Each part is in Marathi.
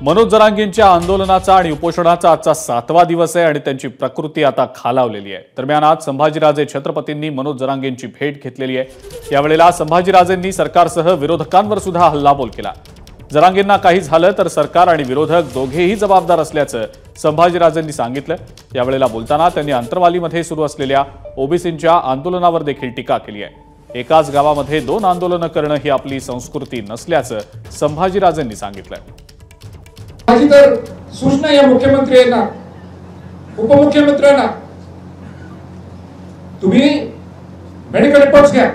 मनोज जरांगेंच्या आंदोलनाचा आणि उपोषणाचा आजचा 7वा दिवस आहे आणि त्यांची प्रकृती आता खालावलेली आहे। दरम्यान आज संभाजीराजे छत्रपतींनी मनोज जरांगेंची भेट घेतलेली आहे। यावेळेला संभाजीराजेंनी सरकारसह विरोधकांवर सुद्धा हल्लाबोल केला। जरांगेंना काही झालं तर सरकार आणि विरोधक दोघेही जबाबदार असल्याचं संभाजीराजेंनी सांगितलं। यावेळेला बोलताना त्यांनी अंतरवालीमध्ये सुरू असलेल्या ओबीसींच्या आंदोलनावर देखील टीका केली आहे। एकाच गावामध्ये 2 आंदोलनं करणं ही आपली संस्कृती नसल्याचं संभाजीराजेंनी सांगितलं। माझी तर सूचना या मुख्यमंत्र्यांना उपमुख्यमंत्र्यांना, तुम्ही मेडिकल रिपोर्ट्स घ्या,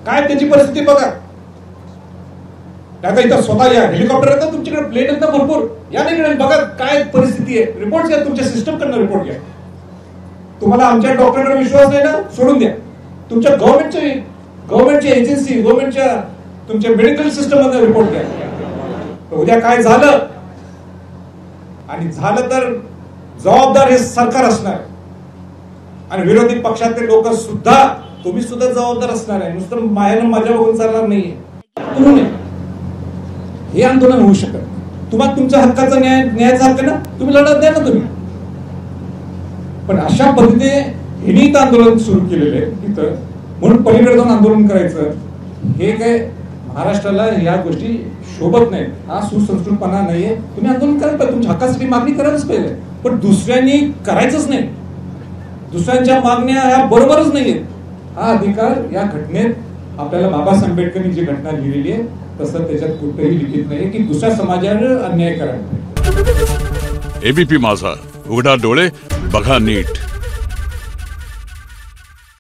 काय त्याची परिस्थिती बघा। आता इथं स्वतः या हेलिकॉप्टर येतात तुमच्याकडे, प्लेन येतात भरपूर, या नाही बघा काय परिस्थिती आहे, रिपोर्ट्स घ्या, तुमच्या सिस्टम कडनं रिपोर्ट घ्या। तुम्हाला आमच्या डॉक्टरकडे विश्वास नाही ना, सोडून द्या। तुमच्या गव्हर्नमेंटची एजन्सी, गव्हर्नमेंटच्या तुमच्या मेडिकल सिस्टम मध्ये रिपोर्ट घ्या। उद्या काय झालं आणि झालं तर जबाबदार हे सरकार असणार आणि विरोधी पक्षातले लोक सुद्धा, तुम्ही सुद्धा जबाबदार असणार आहे। नुसतं मायानं माझ्या बघून चालणार नाहीये। तुम्ही हे आंदोलन होऊ शकत, तुम्हाला तुमच्या हक्काचा न्यायाचा हक्क ना, तुम्ही लढत द्या ना तुम्ही। पण अशा पद्धतीने हिनीत आंदोलन सुरू केलेले तिथं म्हणून पलीकडे जाऊन आंदोलन करायचं, हे काय महाराष्ट्राला या गोष्टी शोभत नाही। हा सुसंस्कृतपणा नाहीये। तुम्ही आंदोलन करायला पाहिजे, तुमच्या हक्कासाठी मागणी करायलाच पाहिजे, पण दुसऱ्यांनी करायचंच नाही। दुसऱ्यांच्या मागण्या ह्या बरोबरच नाहीयेत। हा अधिकार या घटनेत आपल्याला बाबासाहेब आंबेडकरांनी जी घटना लिहिलेली आहे तसं त्याच्यात कुठेही लिखित नाही की दुसऱ्या समाजावर अन्याय करायला। एबीपी माझा, उघडा डोळे बघा नीट।